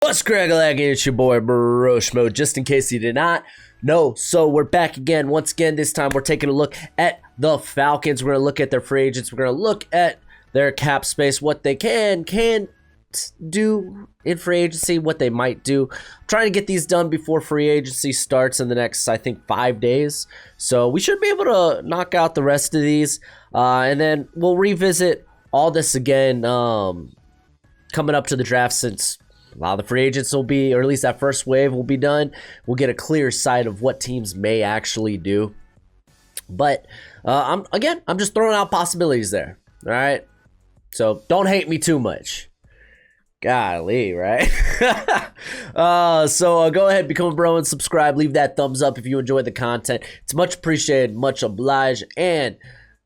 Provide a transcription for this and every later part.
What's crack-a-lack? It's your boy Broshmo, just in case you did not know. So we're back again. Once again, this time we're taking a look at the Falcons. We're going to look at their free agents. We're going to look at their cap space, what they can do in free agency, what they might do. I'm trying to get these done before free agency starts in the next, I think, 5 days. So we should be able to knock out the rest of these. And then we'll revisit all this again coming up to the draft, since a lot of the free agents will be, or at least that first wave will be done. We'll get a clear sight of what teams may actually do. But I'm just throwing out possibilities there. All right, so don't hate me too much. Golly, right? So go ahead, become a bro and subscribe. Leave that thumbs up if you enjoyed the content. It's much appreciated, much obliged. And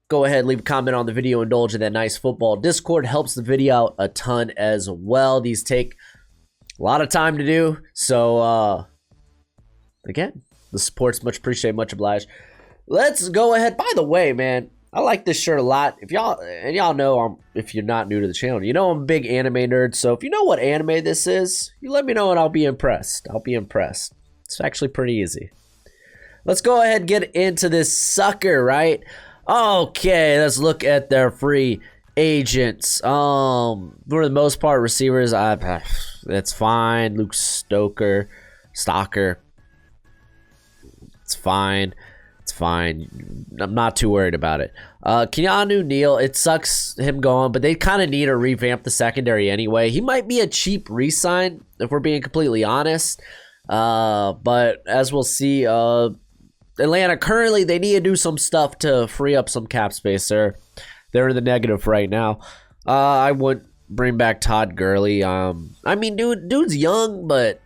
go ahead, leave a comment on the video. Indulge in that nice football Discord. Helps the video out a ton as well. These take a lot of time to do, so again, the support's much appreciated, much obliged. Let's go ahead. By the way, man, I like this shirt a lot. If y'all know, if you're not new to the channel, you know I'm a big anime nerd. So if you know what anime this is, you let me know and I'll be impressed. It's actually pretty easy. Let's go ahead and get into this sucker, right? Okay, let's look at their free agents. For the most part, receivers, that's fine. Luke Stocker, it's fine. I'm not too worried about it. Keanu Neal, it sucks him going, but they kind of need to revamp the secondary anyway. He might be a cheap re-sign if we're being completely honest. But as we'll see, Atlanta currently, they need to do some stuff to free up some cap space there. They're in the negative right now. I wouldn't bring back Todd Gurley. I mean, dude's young, but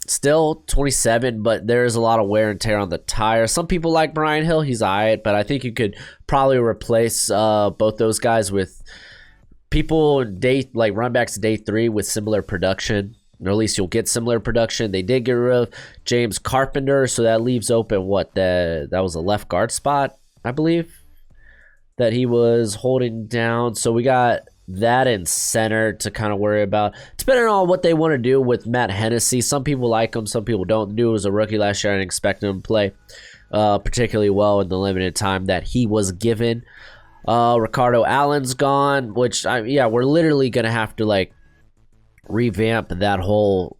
still 27. But there's a lot of wear and tear on the tire. Some people like Brian Hill. He's alright, but I think you could probably replace both those guys with people like run backs day 3 with similar production. Or at least you'll get similar production. They did get rid of James Carpenter, so that leaves open that was a left guard spot, I believe, that he was holding down. So we got that in center to kind of worry about. Depending on what they want to do with Matt Hennessy. Some people like him, some people don't. Dude was a rookie last year. I didn't expect him to play particularly well in the limited time that he was given. Ricardo Allen's gone, which, we're literally going to have to, revamp that whole,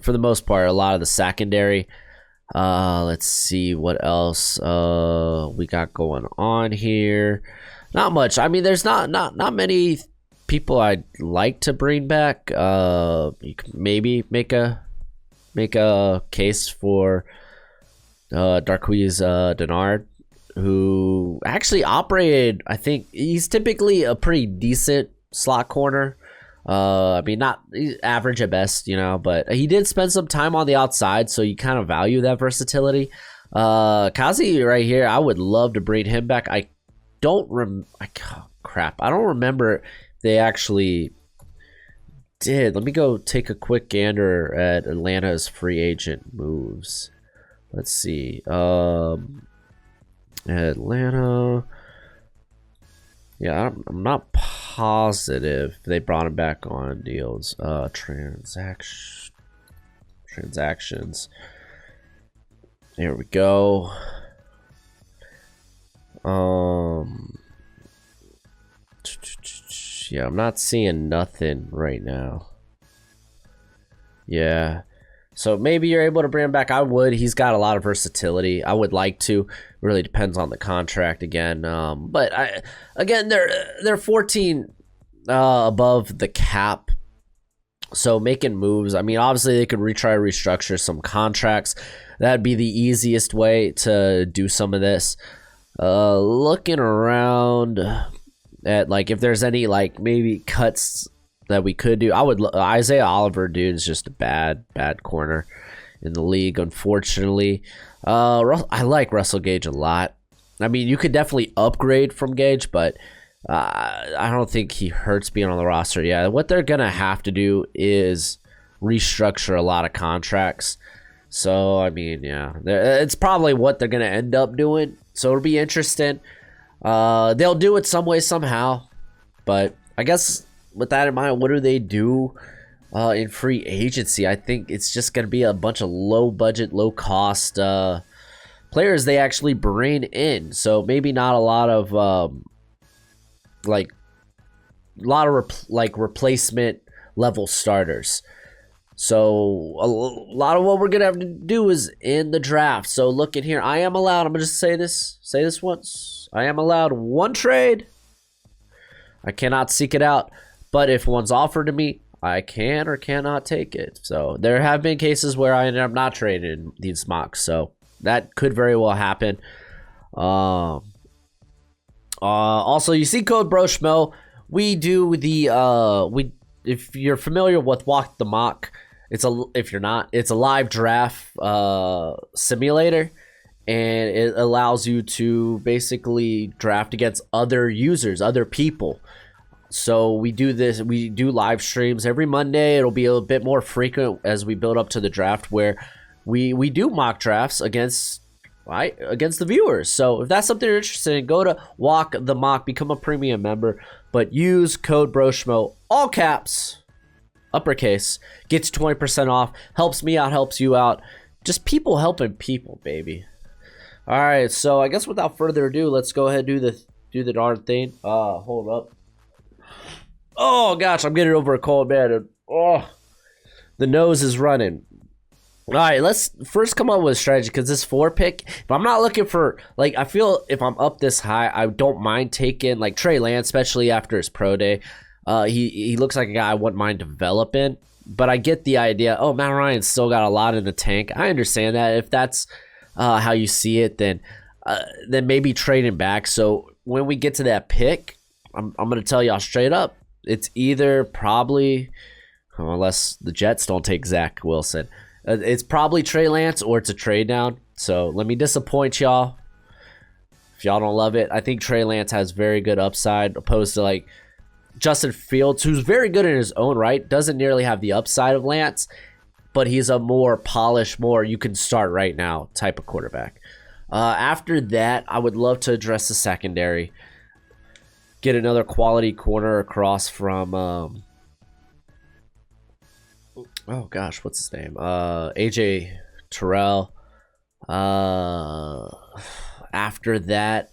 for the most part, a lot of the secondary. Let's see what else we got going on here. Not much. I mean, there's not many people I'd like to bring back. You could maybe make a case for Darqueze Dennard, who actually operated. I think he's typically a pretty decent slot corner. I mean, not average at best, but he did spend some time on the outside, so you kind of value that versatility. Kazi right here, I would love to bring him back. I don't remember they actually did. Let me go take a quick gander at Atlanta's free agent moves. Let's see. Atlanta. Yeah, I'm not positive they brought him back on deals. Transactions. There we go. Yeah, I'm not seeing nothing right now. Yeah. So maybe you're able to bring him back. I would. He's got a lot of versatility. I would like to. Really depends on the contract again. But they're 14 above the cap. So making moves. I mean, obviously they could restructure some contracts. That'd be the easiest way to do some of this. Looking around at if there's any maybe cuts that we could do. I would Isaiah Oliver, dude, is just a bad corner in the league, unfortunately. I like Russell Gage a lot. I mean, you could definitely upgrade from Gage, but I don't think he hurts being on the roster. Yeah, what they're gonna have to do is restructure a lot of contracts. So I mean, yeah, it's probably what they're gonna end up doing. So it'll be interesting. They'll do it some way, somehow. But I guess with that in mind, what do they do? in free agency. I think it's just going to be a bunch of low budget, low cost players they actually bring in. So maybe not a lot of replacement level starters. So a lot of what we're gonna have to do is in the draft. So look in here. I am allowed. I'm gonna just say this once. I am allowed one trade. I cannot seek it out, but if one's offered to me, I can or cannot take it. So there have been cases where I ended up not trading these mocks. So that could very well happen. Also, you see code BroSchmo. We do the if you're familiar with Walk the Mock, if you're not, it's a live draft simulator, and it allows you to basically draft against other users, other people. So we do live streams every Monday. It'll be a bit more frequent as we build up to the draft, where we do mock drafts against the viewers. So if that's something you're interested in, go to Walk the Mock, become a premium member, but use code BroSchmo, all caps, uppercase, gets 20% off, helps me out, helps you out. Just people helping people, baby. All right, so I guess without further ado, let's go ahead and do the darn thing. Hold up. Oh gosh, I'm getting over a cold, man. Oh, the nose is running. All right, let's first come up with a strategy, because this 4 pick, if I'm not looking for, like, I feel if I'm up this high, I don't mind taking, like, Trey Lance, especially after his pro day. He looks like a guy I wouldn't mind developing, but I get the idea. Oh, Matt Ryan's still got a lot in the tank. I understand that. If that's how you see it, then maybe trading back. So when we get to that pick, I'm going to tell y'all straight up, it's either probably, unless the Jets don't take Zach Wilson, it's probably Trey Lance or it's a trade down. So let me disappoint y'all if y'all don't love it. I think Trey Lance has very good upside, opposed to like Justin Fields, who's very good in his own right, doesn't nearly have the upside of Lance, but he's a more polished, more you can start right now type of quarterback. After that, I would love to address the secondary, get another quality corner across from oh gosh, what's his name? AJ Terrell. After that,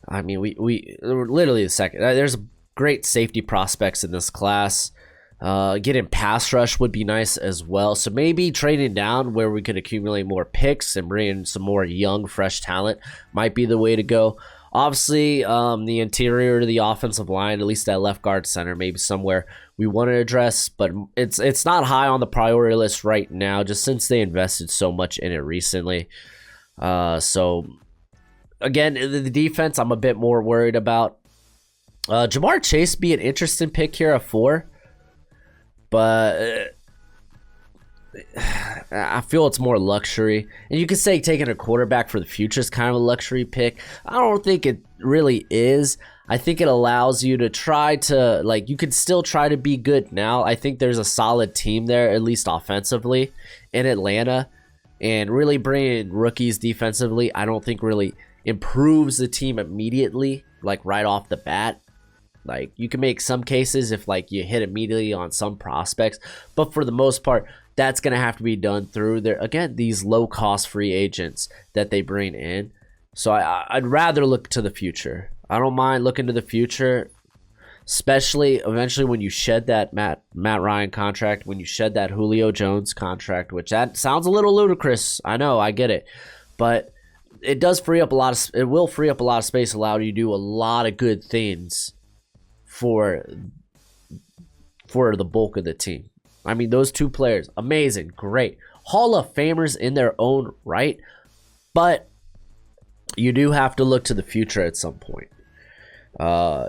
I mean, we literally the second. There's great safety prospects in this class. Getting pass rush would be nice as well. So maybe trading down where we could accumulate more picks and bring in some more young, fresh talent might be the way to go. Obviously, the interior to the offensive line, at least that left guard center, maybe somewhere we want to address, but it's not high on the priority list right now, just since they invested so much in it recently. So, again, the defense I'm a bit more worried about. Jamar Chase be an interesting pick here at 4, but I feel it's more luxury. And you could say taking a quarterback for the future is kind of a luxury pick. I don't think it really is. I think it allows you to try to, like, you could still try to be good now. I think there's a solid team there, at least offensively, in Atlanta. And really bringing rookies defensively, I don't think really improves the team immediately, like right off the bat. Like, you can make some cases if, like, you hit immediately on some prospects. But for the most part, that's going to have to be done through these low-cost free agents that they bring in. So I'd rather look to the future. I don't mind looking to the future, especially eventually when you shed that Matt Ryan contract, when you shed that Julio Jones contract, which that sounds a little ludicrous. I know, I get it. But it does free up it will free up a lot of space, allow you to do a lot of good things for the bulk of the team. I mean, those 2 players, amazing, great. Hall of Famers in their own right, but you do have to look to the future at some point.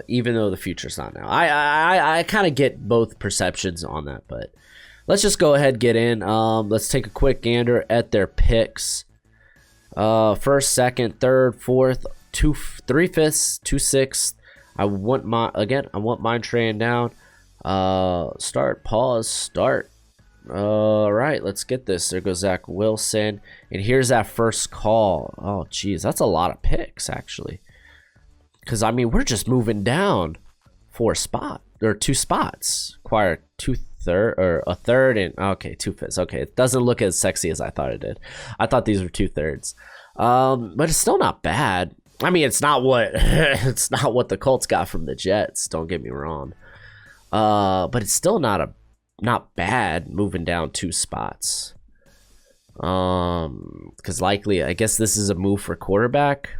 Even though the future's not now. I kind of get both perceptions on that, but let's just go ahead and get in. Let's take a quick gander at their picks. First, second, third, fourth, 3/5, 2/6. I want mine trading down. Start, pause, start. All right, let's get this. There goes Zach Wilson. And here's that first call. Oh, geez, that's a lot of picks, actually. Because, I mean, we're just moving down 2 spots. Acquire third or a third and okay, 2/5. Okay, it doesn't look as sexy as I thought it did. I thought these were 2/3. But it's still not bad. I mean, it's not what it's not what the Colts got from the Jets. Don't get me wrong. But it's still not bad moving down 2 spots. Because likely, I guess this is a move for quarterback.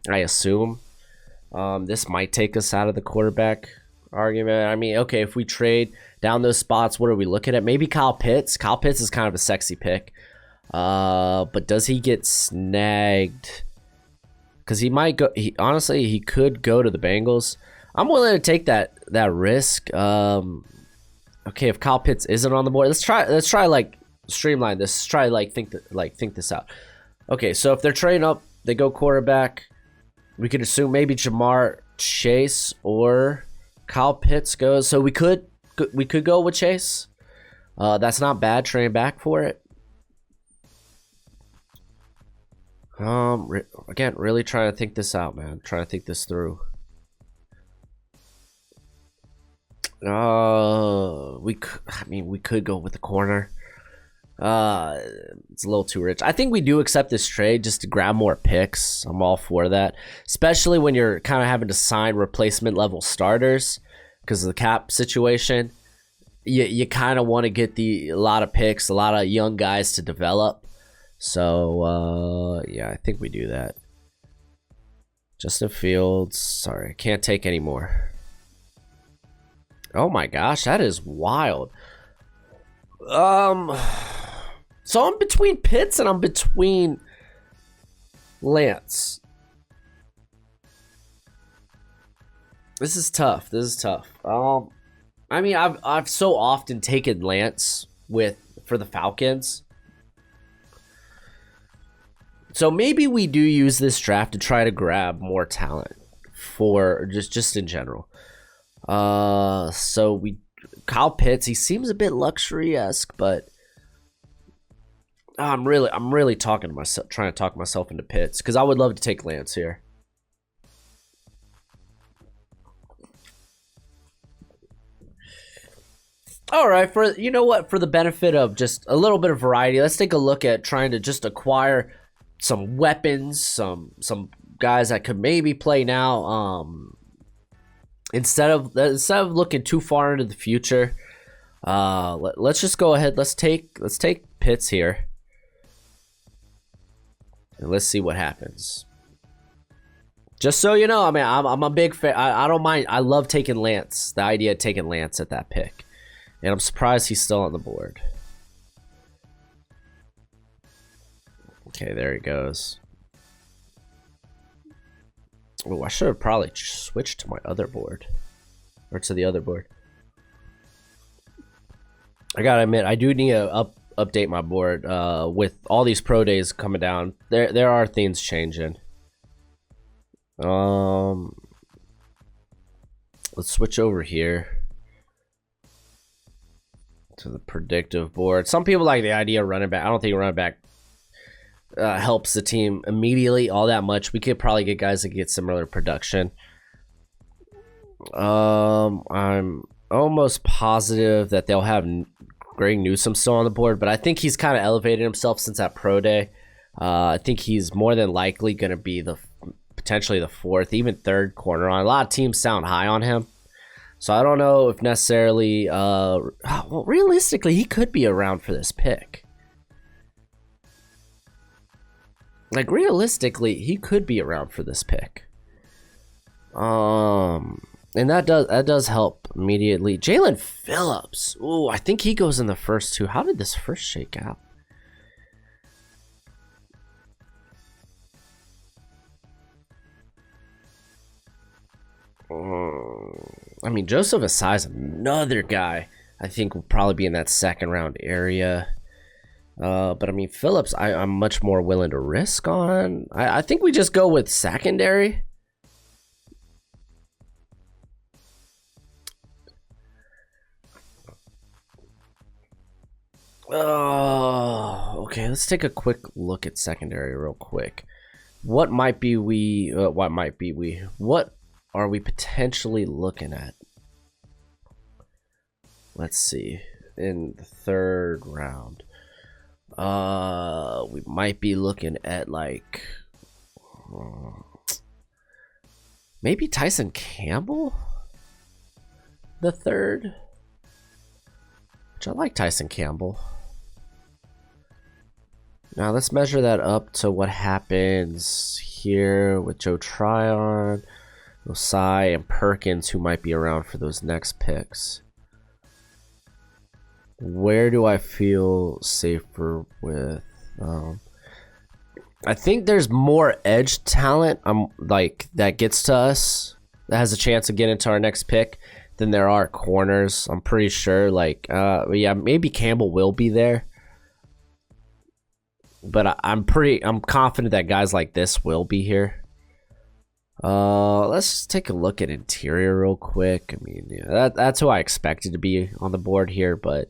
I assume. This might take us out of the quarterback argument. I mean, okay, if we trade down those spots, what are we looking at? Maybe Kyle Pitts. Kyle Pitts is kind of a sexy pick. But does he get snagged? Because he might go. Honestly, he could go to the Bengals. I'm willing to take that risk. Okay, if Kyle Pitts isn't on the board, let's try like streamline this. Let's try think this out. Okay, so if they're trading up, they go quarterback. We could assume maybe Jamar Chase or Kyle Pitts goes. So we could go with Chase. That's not bad. Trading back for it. Again, really trying to think this out, man. Trying to think this through. We could go with the corner. It's a little too rich. I think we do accept this trade just to grab more picks. I'm all for that, especially when you're kind of having to sign replacement level starters because of the cap situation. You kind of want to get a lot of picks, a lot of young guys to develop. So, yeah, I think we do that. Justin Fields. Sorry, I can't take any more. Oh my gosh, that is wild. So I'm between Pitts and I'm between Lance. This is tough. I mean, I've so often taken Lance for the Falcons. So maybe we do use this draft to try to grab more talent for just in general. So Kyle Pitts, he seems a bit luxury-esque, but I'm really talking to myself, trying to talk myself into Pitts because I would love to take Lance here. All right, for the benefit of just a little bit of variety, let's take a look at trying to just acquire some weapons, some guys that could maybe play now. Instead of looking too far into the future, let's just go ahead. Let's take Pitts here, and let's see what happens. Just so you know, I mean, I'm a big fan. I don't mind. I love taking Lance. The idea of taking Lance at that pick, and I'm surprised he's still on the board. Okay, there he goes. Oh, I should have probably switched to my other board. Or to the other board. I gotta admit, I do need to update my board. With all these pro days coming down, there are things changing. Let's switch over here to the predictive board. Some people like the idea of running back. I don't think running back helps the team immediately all that much. We could probably get guys that get similar production. I'm almost positive that they'll have Greg Newsom still on the board, but I think he's kind of elevated himself since that pro day. I think he's more than likely going to be potentially the 4th, even 3rd corner on. A lot of teams sound high on him. So I don't know if necessarily, well, realistically, he could be around for this pick. Like, realistically, he could be around for this pick. And that does help immediately. Jalen Phillips. Ooh, I think he goes in the first 2. How did this first shake out? I mean, Joseph Asai's another guy I think will probably be in that 2nd round area. But I mean, Phillips, I'm much more willing to risk on. I think we just go with secondary. Oh, okay. Let's take a quick look at secondary real quick. What are we potentially looking at? let's see. In the third round, we might be looking at like maybe Tyson Campbell, the third. Which I like Tyson Campbell. Now let's measure that up to what happens here with Joe Tryon, Osai, and Perkins, who might be around for those next picks. Where do I feel safer with? I think there's more edge talent like that gets to us, that has a chance of getting to our next pick, than there are corners. I'm pretty sure, like, yeah, maybe Campbell will be there. But I'm confident that guys like this will be here. Let's just take a look at interior real quick. I mean, yeah, that's who I expected to be on the board here, but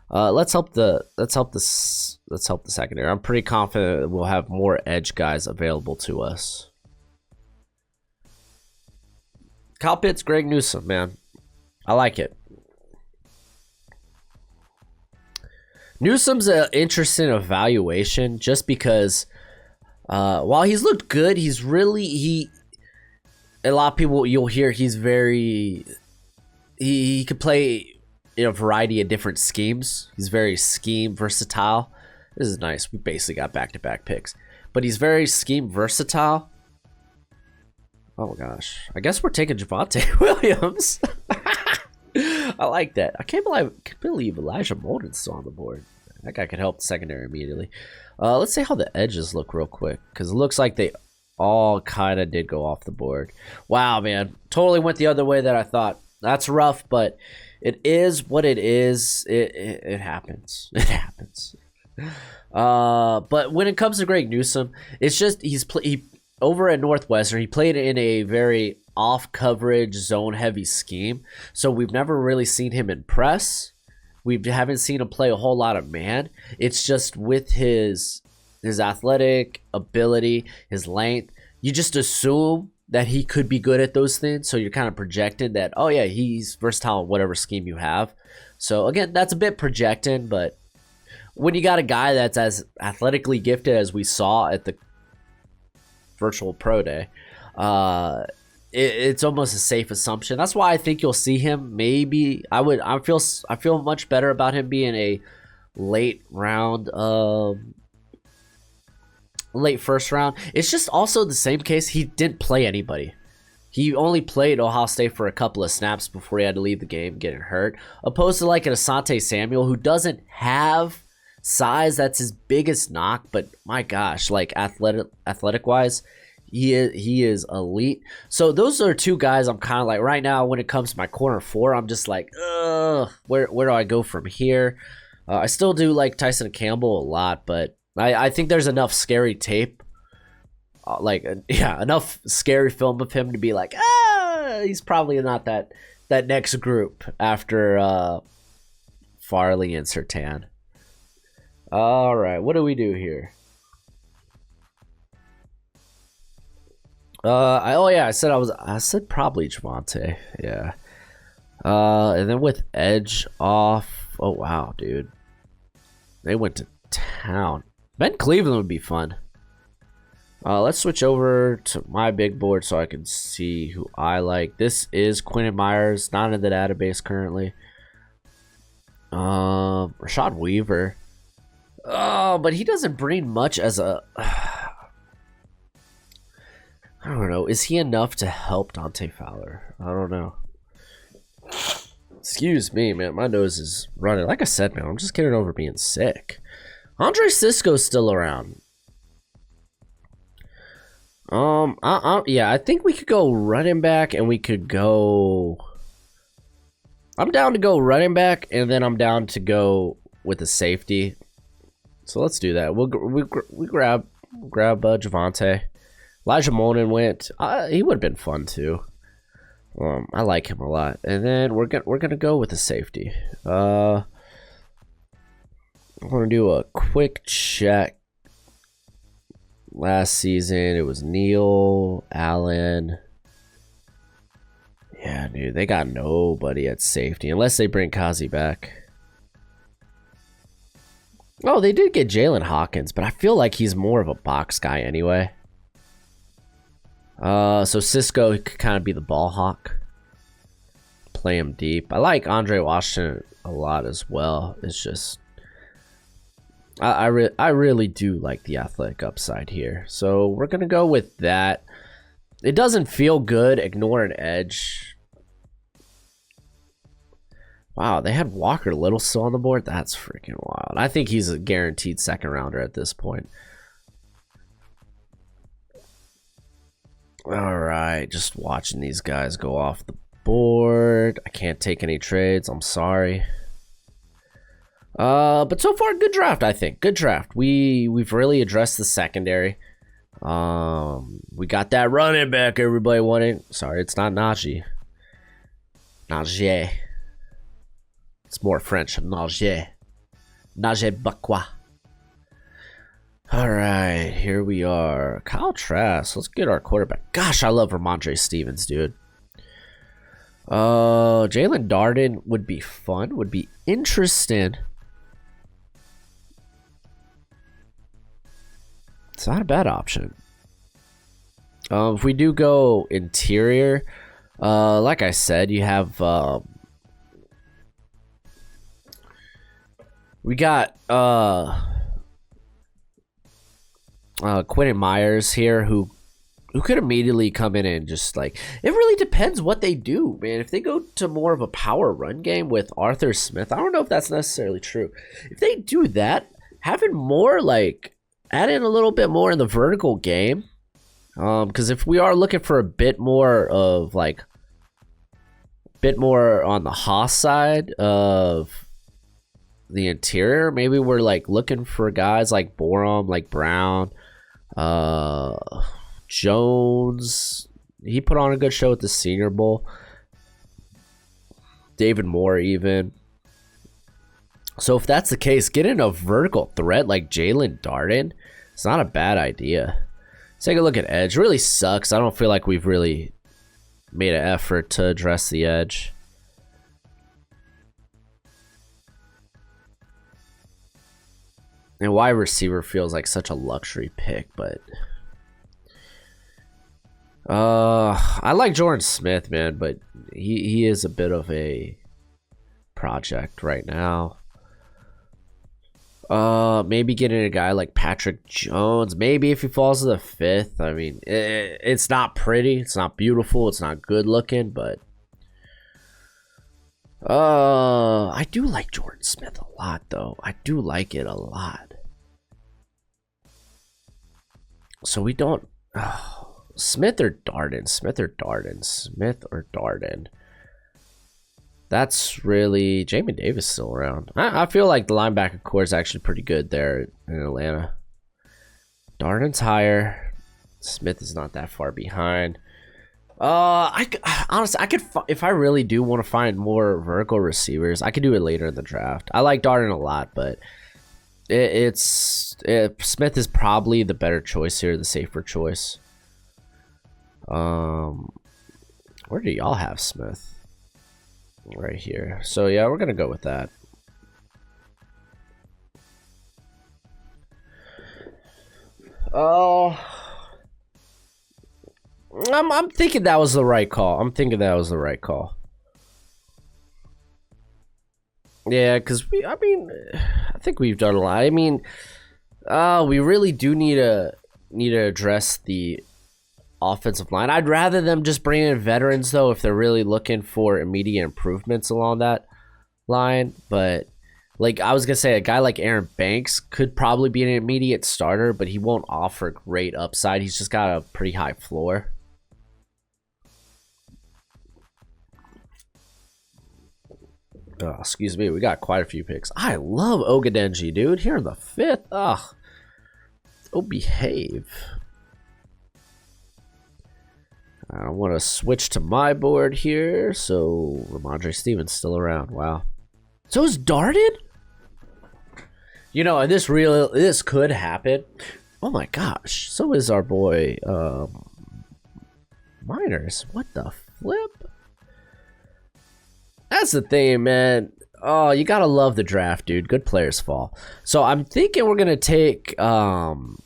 let's help the secondary. I'm pretty confident that we'll have more edge guys available to us. Kyle Pitts, Greg Newsom, man. I like it. Newsom's an interesting evaluation just because while he's looked good, he's really a lot of people you'll hear he could play in a variety of different schemes. He's very scheme versatile. This is nice. We basically got back-to-back picks. But he's very scheme versatile. Oh gosh. I guess we're taking Devonta Williams. I like that. I can't believe Elijah Molden's still on the board. That guy could help the secondary immediately. Let's see how the edges look real quick, because it looks like they all kind of did go off the board. Wow, man. Totally went the other way that I thought. That's rough, but it is what it is. It happens. It happens. But when it comes to Greg Newsom, it's just he over at Northwestern, he played in a very off coverage zone heavy scheme, so we've never really seen him impress. We haven't seen him play a whole lot of man. It's just with his athletic ability, his length, you just assume that he could be good at those things, so you're kind of projecting that, oh yeah, he's versatile in whatever scheme you have. So again, that's a bit projecting, but when you got a guy that's as athletically gifted as we saw at the virtual pro day, it's almost a safe assumption. That's why I think you'll see him. Maybe I feel much better about him being a late first round. It's just also the same case. He didn't play anybody. He only played Ohio State for a couple of snaps before he had to leave the game getting hurt. Opposed to like an Asante Samuel, who doesn't have size. That's his biggest knock. But my gosh, like athletic wise, he is elite. So those are two guys I'm kind of like right now when it comes to my corner four, I'm just like, where do I go from here? I still do like Tyson Campbell a lot, but I think there's enough scary tape, enough scary film of him to be like, he's probably not that next group after Farley and Surtain. All right, what do we do here? I said probably Javonte. Yeah. And then with edge off, oh wow, dude. They went to town. Ben Cleveland would be fun. Let's switch over to my big board so I can see who I like. This is Quentin Myers, not in the database currently. Rashad Weaver. Oh, but he doesn't bring much as a... I don't know. Is he enough to help Dante Fowler? I don't know. Excuse me, man. My nose is running. Like I said, man, I'm just getting over being sick. Andre Sisco's still around. Yeah, I think we could go running back, and we could go... I'm down to go running back, and then I'm down to go with a safety. So let's do that. We grab Javonte. Elijah Molden went. He would have been fun too. I like him a lot. And then we're gonna go with a safety. I want to do a quick check. Last season it was Neal, Allen. Yeah, dude, they got nobody at safety unless they bring Kazi back. Oh, they did get Jalen Hawkins, but I feel like he's more of a box guy anyway. So Cisco could kind of be the ball hawk. Play him deep. I like Andre Washington a lot as well. It's just I really do like the athletic upside here. So we're gonna go with that. It doesn't feel good. Ignore an edge. Wow, they had Walker Little still on the board. That's freaking wild. I think he's a guaranteed second rounder at this point. All right, just watching these guys go off the board. I can't take any trades. I'm sorry. But so far, good draft. I think good draft. We've really addressed the secondary. We got that running back everybody wanted. Sorry, it's not Najee. Najee. It's more French. Najee. Najee Bakwa. All right, here we are. Kyle Trask. Let's get our quarterback. Gosh, I love Ramondre Stevens, dude. Jalen Darden would be fun. Would be interesting. It's not a bad option. If we do go interior, like I said, you have we got Quentin Myers here, who could immediately come in and just like, it really depends what they do, man. If they go to more of a power run game with Arthur Smith, I don't know if that's necessarily true. If they do that, having more like add in a little bit more in the vertical game, because if we are looking for a bit more of like on the Haas side of the interior, maybe we're like looking for guys like Borum, like Brown, Jones. He put on a good show at the Senior Bowl. David Moore even. So if that's the case, getting a vertical threat like Jalen Darden, it's not a bad idea. Let's take a look at edge. It really sucks. I don't feel like we've really made an effort to address the edge. And wide receiver feels like such a luxury pick, but I like Jordan Smith, man, but he is a bit of a project right now. Maybe getting a guy like Patrick Jones, maybe if he falls to the 5th. I mean, it's not pretty, it's not beautiful, it's not good looking, but I do like Jordan Smith a lot, though. I do like it a lot. So we don't Smith or Darden, Smith or Darden, Smith or Darden. That's really Jamin Davis still around. I feel like the linebacker core is actually pretty good there in Atlanta. Darden's higher. Smith is not that far behind. Honestly, I could if I really do want to find more vertical receivers, I could do it later in the draft. I like Darden a lot, but Smith is probably the better choice here, the safer choice. Where do y'all have Smith? Right here. So yeah, we're gonna go with that. Oh, I'm thinking that was the right call. Yeah, because I think we've done a lot. I mean, we really do need to address the offensive line. I'd rather them just bring in veterans, though, if they're really looking for immediate improvements along that line. But like I was gonna say, a guy like Aaron Banks could probably be an immediate starter, but he won't offer great upside. He's just got a pretty high floor. Oh, excuse me, we got quite a few picks. I love Ogadenji, dude. Here in the 5th. Ugh. Oh, behave. I want to switch to my board here. So Ramondre Stevens still around. Wow. So is Darden? You know, and this could happen. Oh my gosh. So is our boy Miners. What the flip? That's the thing, man. Oh, you gotta love the draft, dude. Good players fall. So I'm thinking we're gonna take Quentin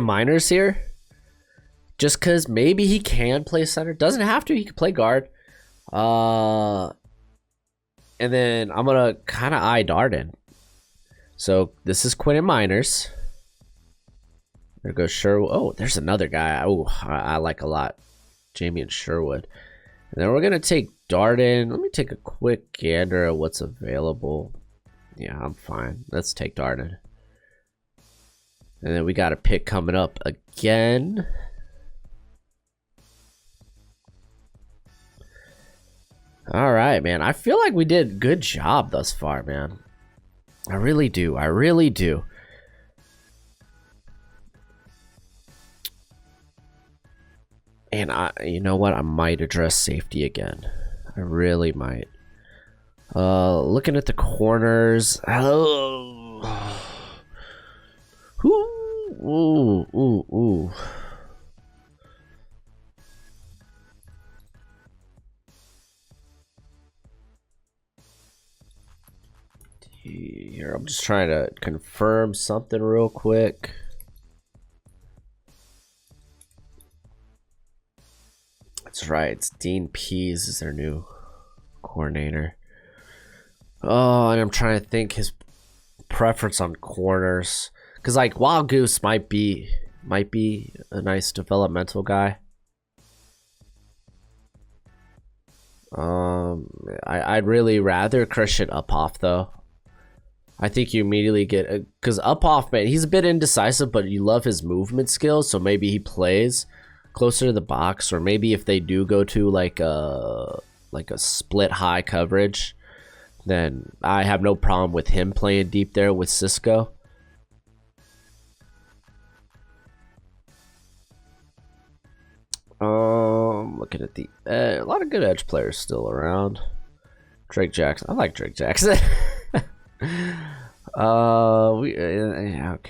Miners here. Just because maybe he can play center. Doesn't have to. He can play guard. And then I'm going to kind of eye Darden. So this is Quentin Miners. There goes Sherwood. Oh, there's another guy. Oh, I like a lot. Jamie and Sherwood. And then we're going to take Darden. Let me take a quick gander at what's available. Yeah, I'm fine. Let's take Darden. And then we got a pick coming up again. All right, man. I feel like we did a good job thus far, man. I really do. I really do. And you know what? I might address safety again. I really might. Looking at the corners. Oh. Ooh. Here, I'm just trying to confirm something real quick. That's right. It's Dean Pease is their new coordinator. Oh, and I'm trying to think his preference on corners, because like Wild Goose might be a nice developmental guy. I'd really rather Christian Uphoff though. I think you immediately get because Uphoff, man, he's a bit indecisive, but you love his movement skills. So maybe he plays closer to the box, or maybe if they do go to like a split high coverage, then I have no problem with him playing deep there with Cisco. Looking at a lot of good edge players still around. Drake Jackson, I like Drake Jackson. Okay.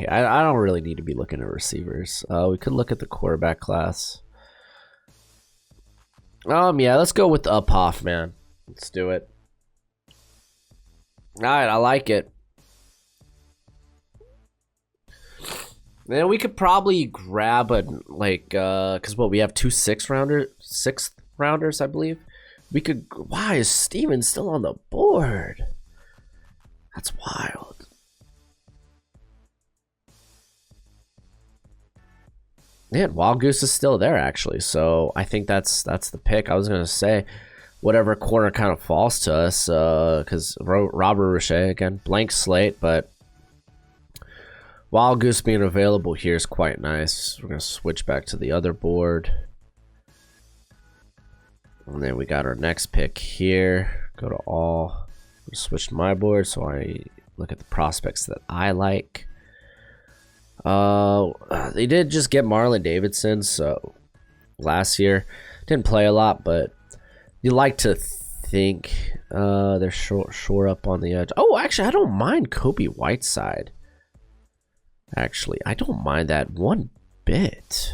I don't really need to be looking at receivers. We could look at the quarterback class. Yeah, let's go with Uphoff, man. Let's do it. All right, I like it. Then we could probably grab because we have two sixth rounders, I believe. We could. Why is Steven still on the board? That's wild. Yeah, Wild Goose is still there actually, so I think that's the pick. I was gonna say whatever corner kind of falls to us, because Robert Roche again, blank slate, but Wild Goose being available here is quite nice. We're gonna switch back to the other board, and then we got our next pick here. Go to all. Switch to my board so I look at the prospects that I like. They did just get Marlon Davidson, so last year didn't play a lot, but you like to think they're shore up on the edge. Oh, actually, I don't mind Kobe Whiteside. Actually, I don't mind that one bit.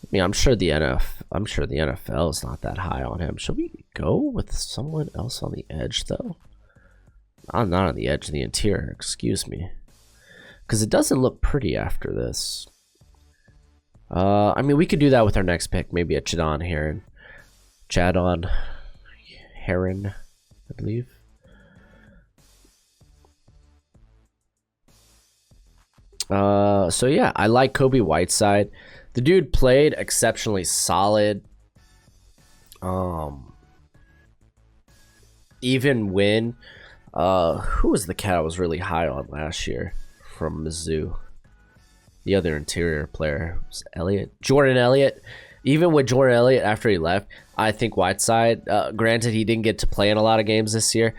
I mean, I'm sure the NFL is not that high on him. Should we go with someone else on the edge, though? I'm not on the edge of the interior, excuse me. Because it doesn't look pretty after this. I mean, we could do that with our next pick. Maybe a Chadon Heron, I believe. So yeah, I like Kobe Whiteside. The dude played exceptionally solid. Even when who was the cat I was really high on last year from Mizzou? The other interior player was Jordan Elliott. Even with Jordan Elliott after he left, I think Whiteside, granted he didn't get to play in a lot of games this year,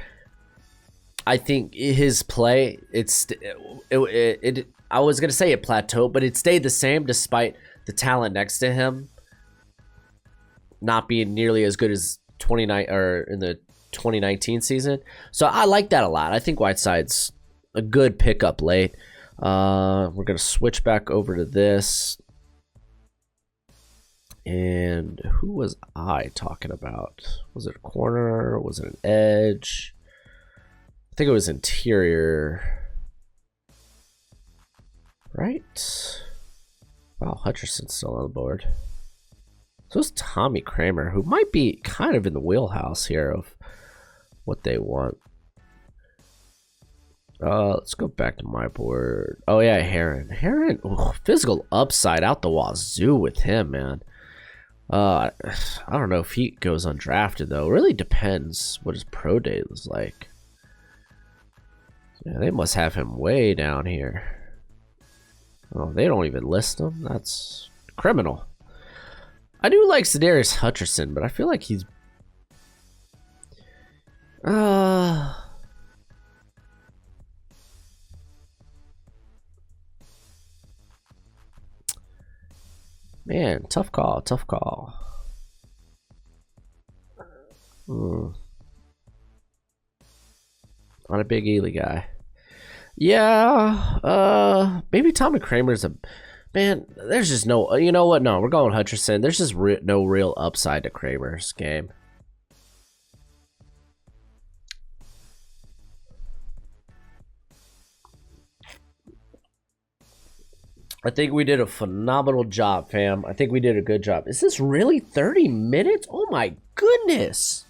I think his play, I was going to say it plateaued, but it stayed the same despite the talent next to him not being nearly as good as 29 or in the 2019 season. So I like that a lot. I think Whiteside's a good pickup late. We're going to switch back over to this. And who was I talking about? Was it a corner? Was it an edge? I think it was interior. Right? Wow, Hutcherson's still on the board. So it's Tommy Kramer, who might be kind of in the wheelhouse here of what they want. Let's go back to my board. Oh yeah, Heron. Ooh, physical upside out the wazoo with him, man. I don't know if he goes undrafted though. It really depends what his pro day was like. Yeah, they must have him way down here. Oh, they don't even list him. That's criminal. I do like Zadarius Hutcherson, but I feel like he's man, tough call. Not a big Ely guy. Yeah, maybe Tommy Kramer's a man. There's just no, you know what? No, we're going Hutcherson. There's just no real upside to Kramer's game. I think we did a phenomenal job, fam. I think we did a good job. Is this really 30 minutes? Oh my goodness.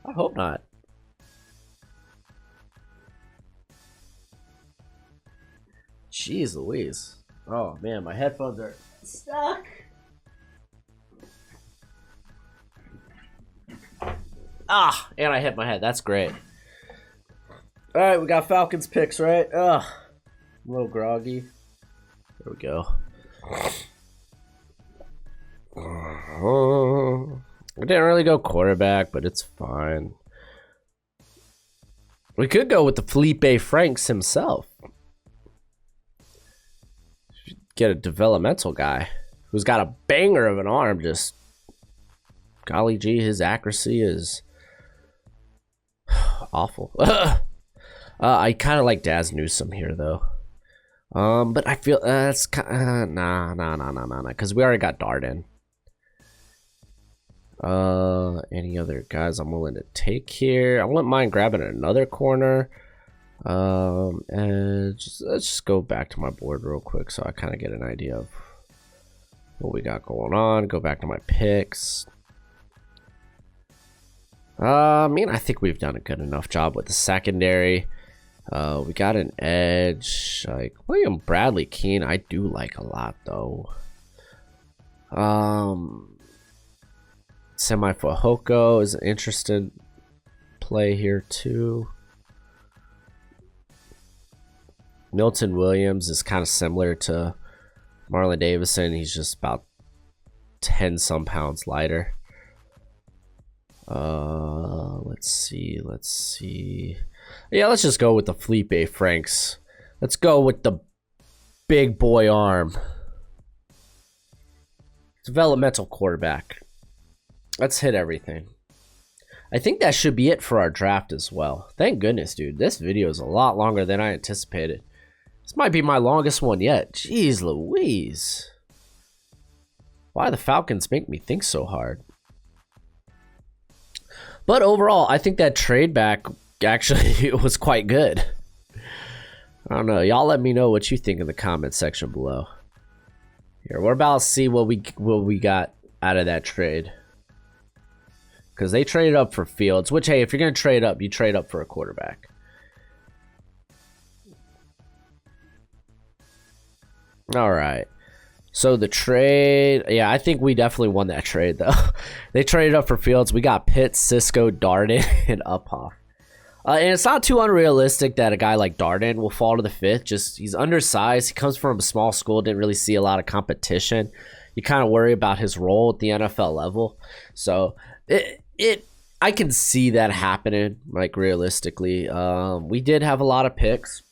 I hope not. Jeez Louise. Oh man, my headphones are stuck. Ah, and I hit my head. That's great. All right, we got Falcons picks, right? Ugh, I'm a little groggy. There we go. We didn't really go quarterback, but it's fine. We could go with the Felipe Franks himself. Get a developmental guy who's got a banger of an arm. Just golly gee, his accuracy is awful. I kind of like Daz Newsom here though. But I feel that's nah, because we already got Darden. Any other guys I'm willing to take here? I wouldn't mind grabbing another corner. And let's just go back to my board real quick so I kind of get an idea of what we got going on. Go back to my picks. I mean, I think we've done a good enough job with the secondary. We got an edge like William Bradley Keene. I do like a lot though. Semi Fahoko is an interesting play here too. Milton Williams is kind of similar to Marlon Davison. He's just about 10 some pounds lighter. Let's see. Yeah, let's just go with the Felipe Franks. Let's go with the big boy arm. Developmental quarterback. Let's hit everything. I think that should be it for our draft as well. Thank goodness, dude. This video is a lot longer than I anticipated. This might be my longest one yet. Jeez Louise. Why the Falcons make me think so hard? But overall, I think that trade back actually was quite good. I don't know. Y'all let me know what you think in the comment section below. Here, we're about to see what we got out of that trade. Because they traded up for Fields, which, hey, if you're going to trade up, you trade up for a quarterback. All right. So the trade, yeah, I think we definitely won that trade, though. They traded up for Fields. We got Pitt, Cisco, Darden, and Uphoff. And it's not too unrealistic that a guy like Darden will fall to the fifth. Just he's undersized. He comes from a small school, didn't really see a lot of competition. You kind of worry about his role at the NFL level. So I can see that happening, like realistically. We did have a lot of picks.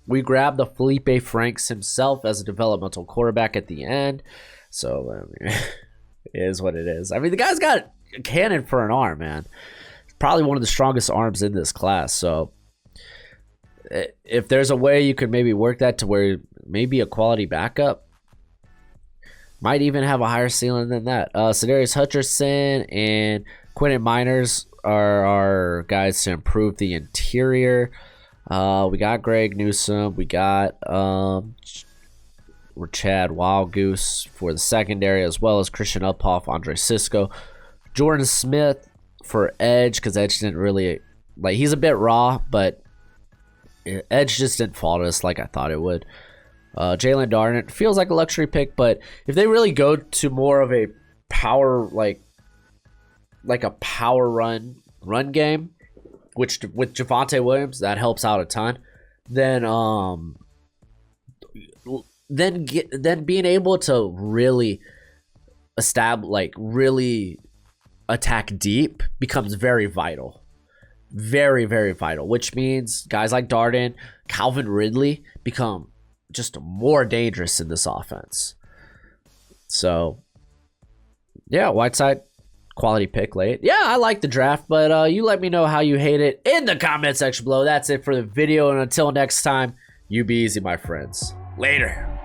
We grabbed the Felipe Franks himself as a developmental quarterback at the end. So, it is what it is. I mean, the guy's got a cannon for an arm, man. Probably one of the strongest arms in this class. So, if there's a way you could maybe work that to where maybe a quality backup, Might even have a higher ceiling than that. Sedarius Hutcherson and Quentin Miners are our guys to improve the interior. We got Greg Newsom. We got Chad Wild Goose for the secondary, as well as Christian Uphoff, Andre Sisco, Jordan Smith for edge, because edge didn't really he's a bit raw, but edge just didn't fall to us like I thought it would. Jalen Darnett feels like a luxury pick, but if they really go to more of a power like a power run game, which with Devonta Williams that helps out a ton, then being able to really really attack deep becomes very vital. Very, very vital, which means guys like Darden, Calvin Ridley become just more dangerous in this offense. So, yeah, Whiteside, quality pick late. Yeah, I like the draft, but you let me know how you hate it in the comment section below. That's it for the video, and until next time, you be easy, my friends. Later.